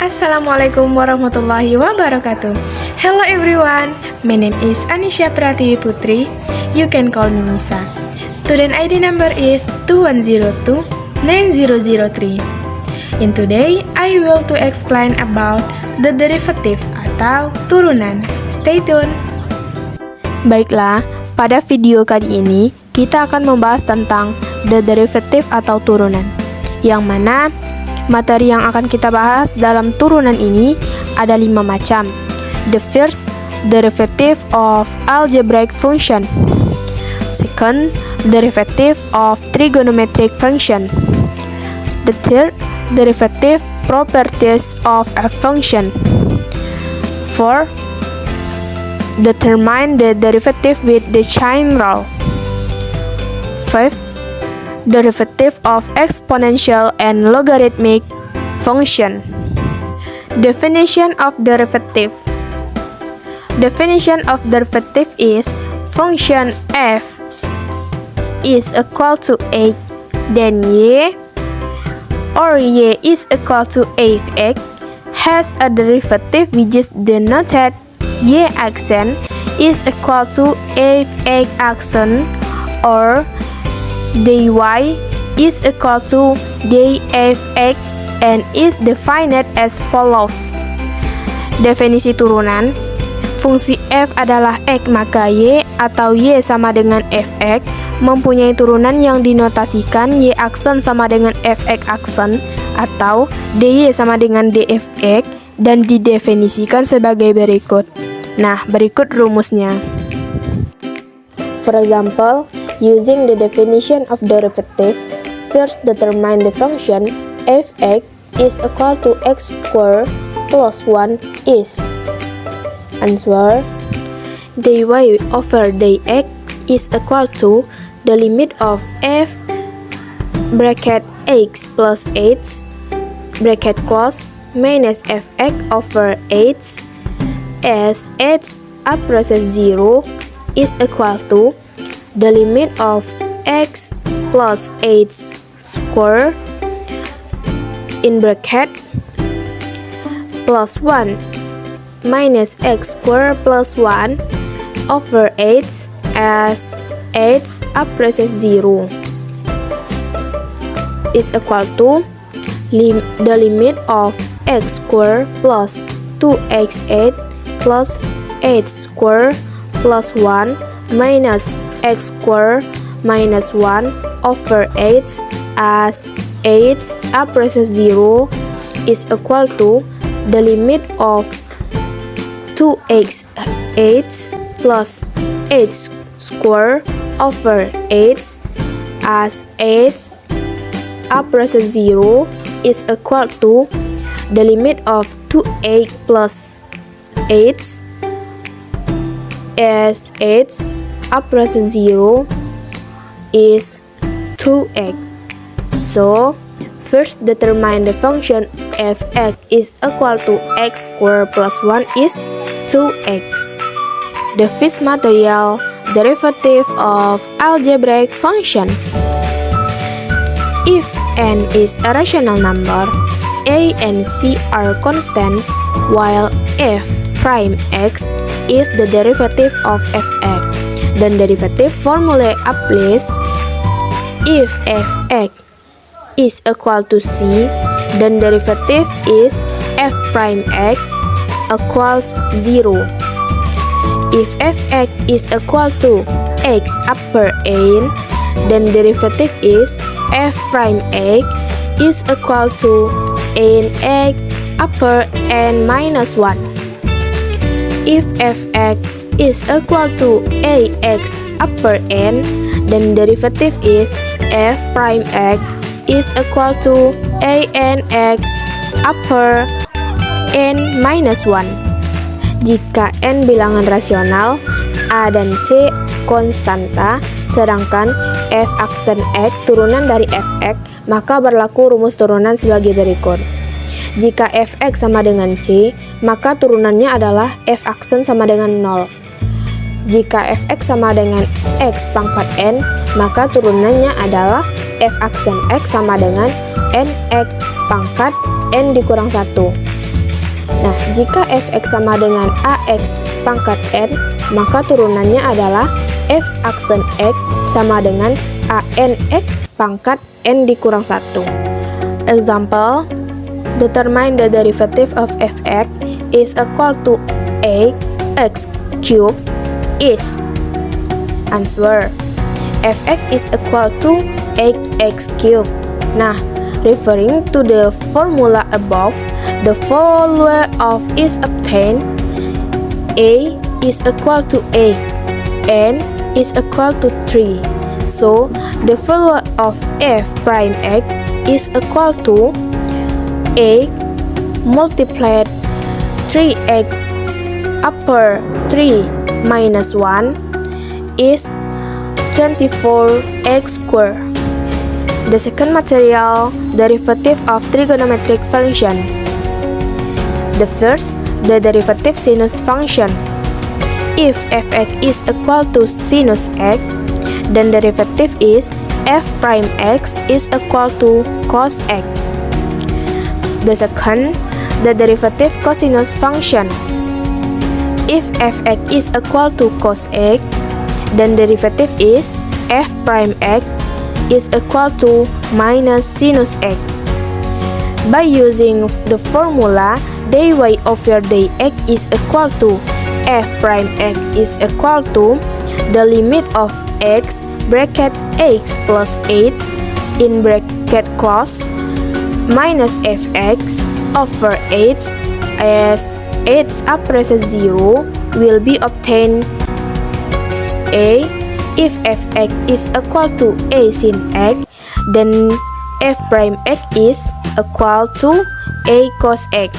Assalamualaikum warahmatullahi wabarakatuh. Hello everyone, my name is Anisyah Pratiwi Putri. You can call me Nisa. Student ID number is 21029003. In today, I will to explain about the derivative atau turunan. Stay tuned. Baiklah, pada video kali ini kita akan membahas tentang the derivative atau turunan, yang mana materi yang akan kita bahas dalam turunan ini ada 5 macam. The first, derivative of algebraic function. Second, derivative of trigonometric function. The third, derivative properties of a function. 4. Determine the derivative with the chain rule. 5. Derivative of exponential and logarithmic function. Definition of derivative. Definition of derivative is function f is equal to 8, then y or y is equal to f(x) has a derivative which is denoted y accent is equal to f(x) accent, or dy is equal to dfx and is defined as follows. Definisi turunan: fungsi f adalah x maka y atau y sama dengan fx mempunyai turunan yang dinotasikan y aksen sama dengan fx aksen atau dy sama dengan dfx dan didefinisikan sebagai berikut. Nah, berikut rumusnya. For example, using the definition of derivative, first determine the function f(x) is equal to x squared plus 1 is. Answer: dy over dx is equal to the limit of f bracket x plus 8 bracket close minus fx over 8 as h approaches 0 is equal to the limit of x plus 8 square in bracket plus 1 minus x square plus 1 over 8 as h approaches 0 is equal to the limit of x square plus 2x8 plus 8 square plus 1 minus x square minus 1 over 8 as h approaches 0 is equal to the limit of 2x8 plus h square over 8 as h approaches 0 is equal to the limit of 2x plus 8 as h approaches 0 is 2x. So, first determine the function f(x) is equal to x squared plus 1 is 2x. The fifth material, derivative of algebraic function. If n is a rational number, a and c are constants, while f prime x is the derivative of fx, then derivative formula applies. If fx is equal to c, then derivative is f prime x equals 0. If fx is equal to x upper n, then derivative is f prime x is equal to nx upper n minus 1. If fx is equal to ax upper n, then derivative is f prime x is equal to anx upper n minus 1. Jika n bilangan rasional, a dan c konstanta, sedangkan f aksen x turunan dari fx, maka berlaku rumus turunan sebagai berikut. Jika fx sama dengan c, maka turunannya adalah f aksen sama dengan 0. Jika fx sama dengan x pangkat n, maka turunannya adalah f aksen x sama dengan nx pangkat n dikurang 1. Nah, jika fx sama dengan ax pangkat n, maka turunannya adalah f aksen x sama dengan anx pangkat n dikurang 1. Example, determine the derivative of fx is equal to ax cubed is. Answer, fx is equal to 8x cubed. Nah, referring to the formula above, the value of is obtained. A is equal to 8, n is equal to 3. So, the value of f prime x is equal to 8 multiplied 3x upper 3 minus 1 is 24x squared. The second material derivative of trigonometric function. The first, the derivative sinus function. If fx is equal to sinus x, then derivative is f prime x is equal to cos x. The second, the derivative cosinus function. If fx is equal to cos x, then derivative is f prime x is equal to minus sinus x. By using the formula dy over dx is equal to f prime x is equal to the limit of x bracket x plus 8 in bracket close minus fx over 8 as 8 approaches 0 will be obtained. A, if fx is equal to a sin x, then f prime x is equal to a cos x.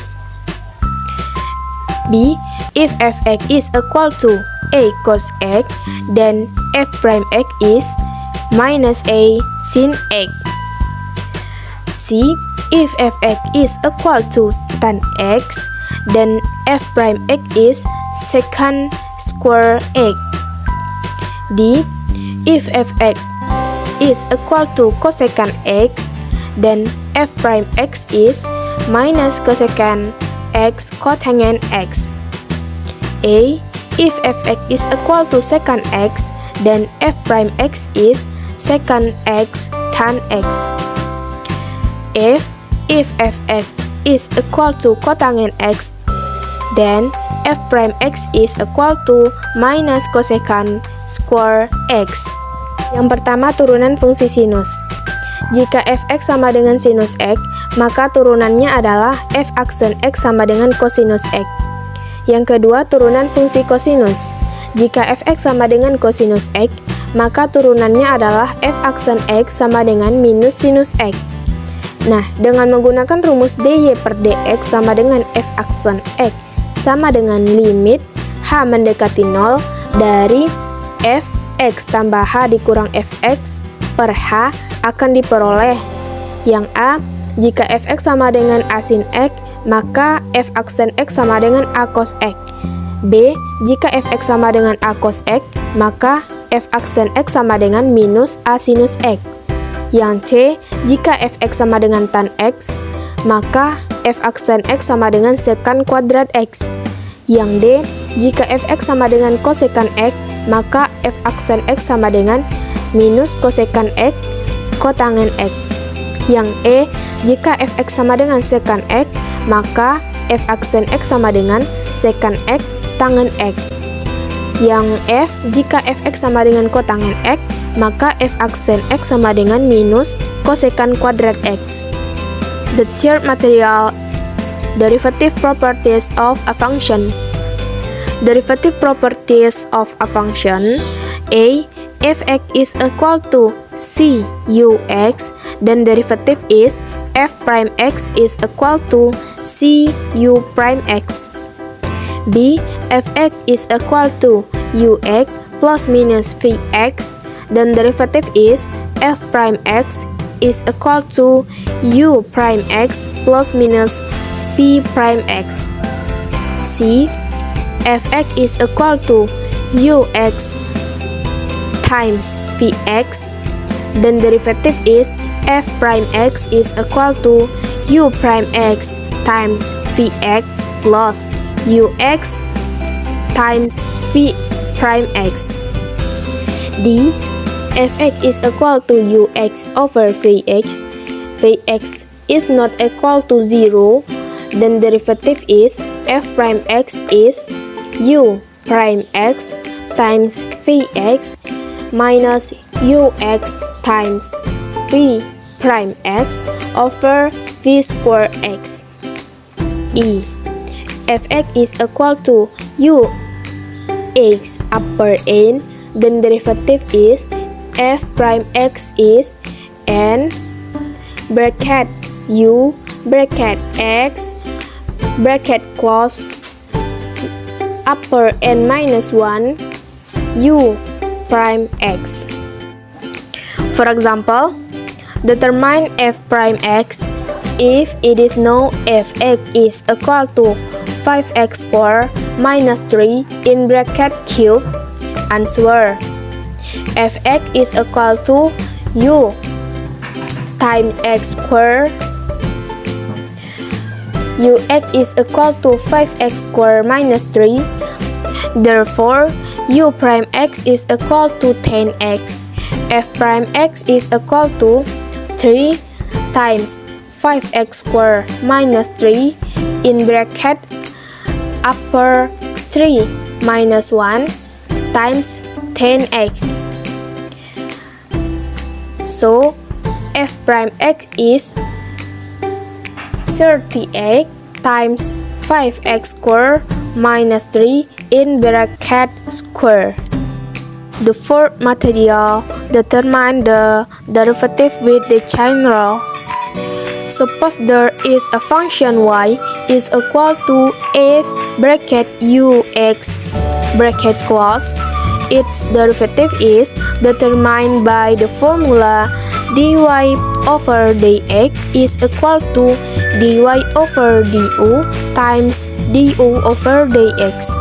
B, if fx is equal to a cos x, then f prime x is minus a sin x. C, if fx is equal to tan x, then f prime x is secant square x. D, if fx is equal to cosecant x, then f prime x is minus cosecant x cotangent x. A, if fx is equal to secant x, then f prime x is secant x tan x. F, if fx is equal to cotangent x, then f prime x is equal to minus cosecant square x. Yang pertama, turunan fungsi sinus. Jika fx sama dengan sinus x, maka turunannya adalah f aksen x sama dengan kosinus x. Yang kedua, turunan fungsi kosinus. Jika fx sama dengan kosinus x, maka turunannya adalah f aksen x sama dengan minus sinus x. Nah, dengan menggunakan rumus dy per dx sama dengan f aksen x sama dengan limit h mendekati 0 dari fx tambah h dikurang fx per h akan diperoleh. Yang A, jika fx sama dengan a sin x, maka f aksen x sama dengan a cos x. B, jika fx sama dengan a cos x, maka f aksen x sama dengan minus a sinus x. Yang C, jika fx sama dengan tan x, maka f aksen x sama dengan sekant kuadrat x. Yang D, jika fx sama dengan kosekant x, maka f aksen x sama dengan minus kosekant x kotangen x. Yang E, jika fx sama dengan sekant x, maka f aksen x sama dengan sekant x tangen x. Yang F, jika fx sama dengan kotangen x, maka f aksen x sama dengan minus kosekant kuadrat x. The third material, derivative properties of a function. Derivative properties of a function. A, fx is equal to cux, then derivative is f prime x is equal to cu prime x. B, fx is equal to ux plus minus vx, then derivative is f prime x is equal to u prime x plus minus v prime x. C, fx is equal to ux times vx, then derivative is f prime x is equal to u prime x times vx plus ux times v prime x. D. Fx is equal to ux over vx. Vx is not equal to 0, then derivative is f prime x is u prime x times vx minus ux times v prime x over v square x. E. Fx is equal to ux upper n, then derivative is f prime x is n bracket u bracket x bracket close upper n minus 1 u prime x. For example, determine f prime x if it is known fx is equal to 5x squared minus 3 in bracket cube. Answer: fx is equal to u times x squared. Ux is equal to 5x squared minus 3. Therefore, u prime x is equal to 10x. F prime x is equal to 3 times 5x squared minus 3 in bracket upper 3 minus 1 times 10x. So, f prime x is 38 times 5x squared minus 3 in bracket square. The fourth material, determine the derivative with the chain rule. Suppose there is a function y is equal to f bracket ux bracket close. Its derivative is determined by the formula dy over dx is equal to dy over du times du over dx.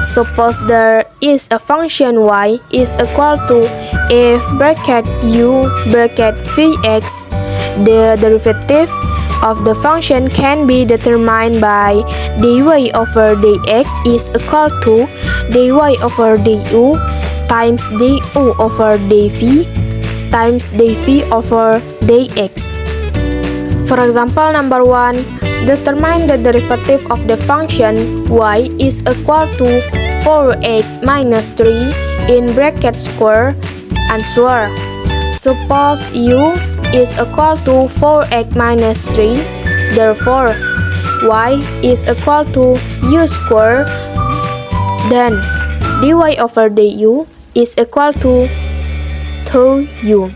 Suppose there is a function y is equal to f bracket u bracket vx. The derivative of the function can be determined by dy over dx is equal to dy over du times du over dv times dv over dx. For example number 1, determine the derivative of the function y is equal to 4x minus 3 in bracket square. Answer: suppose u is equal to 4x minus 3, therefore y is equal to u square, then dy over du is equal to 2u.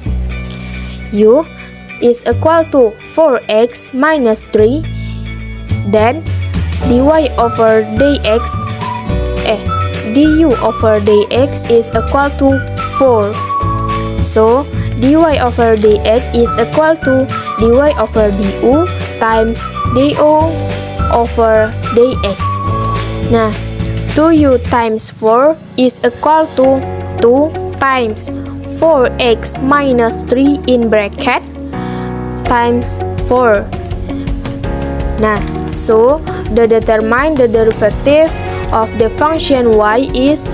U is equal to 4x minus 3, then dy over dx du over dx is equal to 4. So, dy over dx is equal to dy over du times du over dx. Nah, 2u times 4 is equal to 2 times 4x minus 3 in bracket times 4. Nah, so determine the derivative of the function y is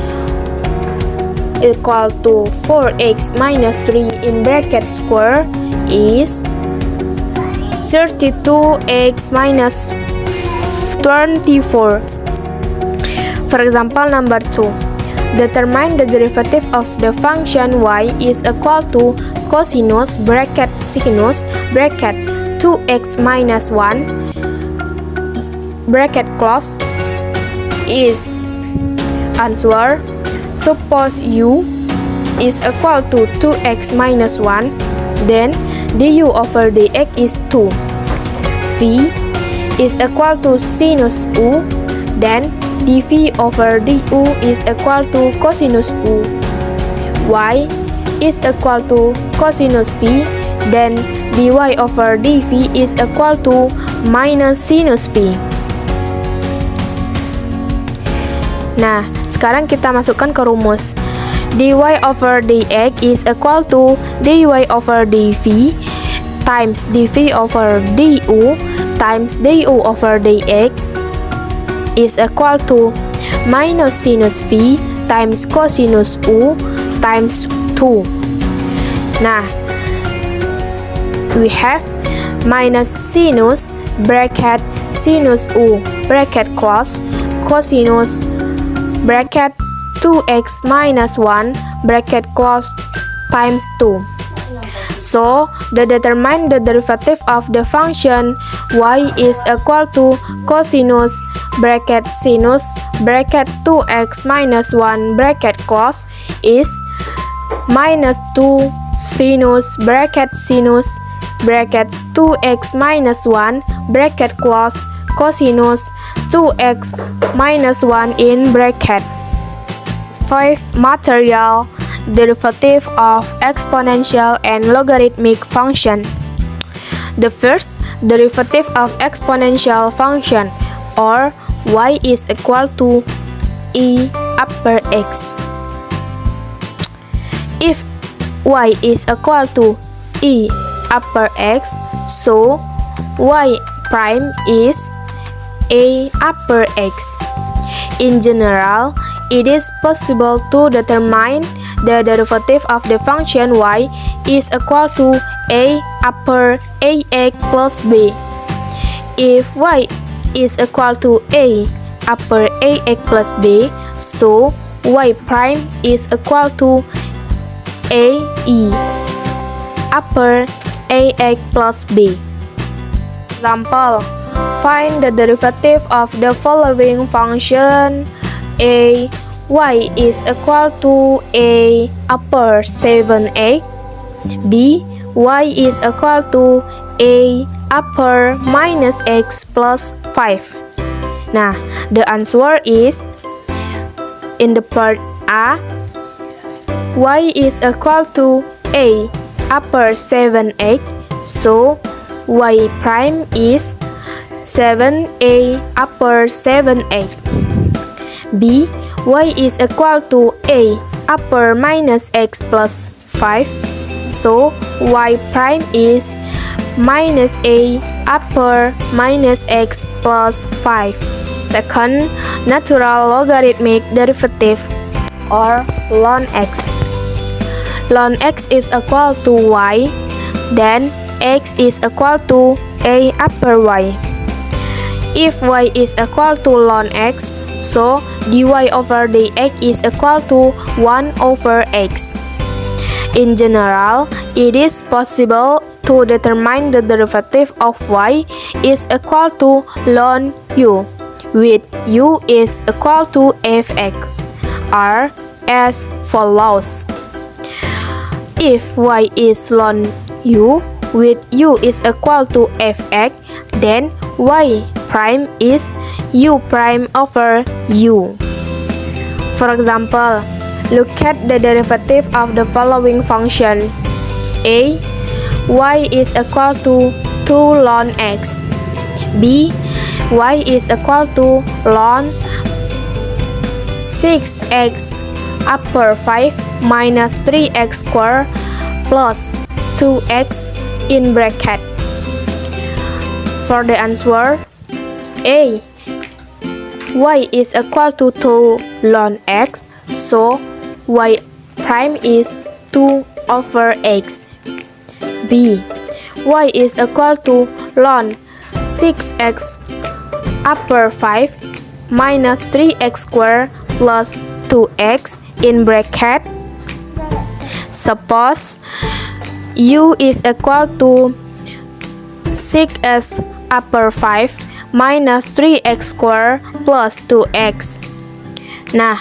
equal to 4x minus 3 in bracket square is 32x minus 24. For example number 2, determine the derivative of the function y is equal to cosinus bracket sinus bracket 2x minus 1 bracket close is. Answer: suppose u is equal to 2x minus 1, then du over dx is 2. V is equal to sinus u, then dv over du is equal to cosinus u. Y is equal to cosinus v, then dy over dv is equal to minus sinus v. Nah, sekarang kita masukkan ke rumus. dy over dx is equal to dy over dv times dv over du times du over dx is equal to minus sinus v times cosinus u times 2. Nah, we have minus sinus bracket sinus u bracket close cosinus bracket 2x minus 1 bracket close times 2. So, determine the derivative of the function y is equal to cosinus bracket sinus bracket 2x minus 1 bracket close is minus 2 sinus bracket 2x minus 1 bracket close cosinus 2x minus 1 in bracket. 5. Material derivative of exponential and logarithmic function. The first derivative of exponential function or y is equal to e upper x. If y is equal to e upper x, so y prime is a upper x. In general, it is possible to determine the derivative of the function y is equal to a upper ax plus b. If y is equal to a upper ax plus b, so y prime is equal to a e upper ax plus b. Example, find the derivative of the following function. A y is equal to a upper 7x. B y is equal to a upper minus x plus 5. Nah, the answer is in the part A, y is equal to a upper 7x, so y prime is 7a upper 7x. B, y is equal to a upper minus x plus 5, so y prime is minus a upper minus x plus 5. Second, natural logarithmic derivative or ln x. Ln x is equal to y, then x is equal to a upper y. If y is equal to ln x, so dy over dx is equal to 1 over x. In general, it is possible to determine the derivative of y is equal to ln u, with u is equal to fx, are as follows. If y is ln u, with u is equal to fx, then y prime is u prime over u. For example, look at the derivative of the following function. A, y is equal to 2 ln x. B, y is equal to ln 6x upper 5 minus 3x squared plus 2x in bracket. For the answer, A, y is equal to 2 ln x, so y prime is 2 over x. B, y is equal to ln 6x upper 5 minus 3x squared plus 2x in bracket. Suppose u is equal to 6x upper 5 minus 3x squared plus 2x. Nah,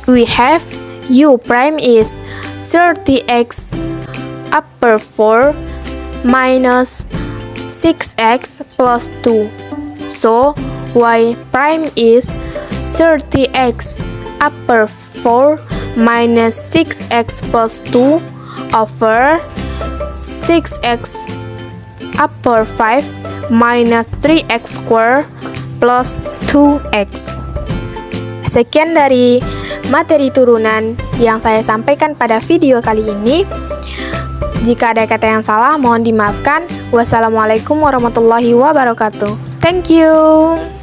we have u prime is 30x upper 4 minus 6x plus 2. So, y prime is 30x upper 4 minus 6x plus 2 over 6x upper 5 minus 3x squared plus 2x. Secondary materi turunan yang saya sampaikan pada video kali ini. Jika ada kata yang salah, mohon dimaafkan. Wassalamualaikum warahmatullahi wabarakatuh. Thank you.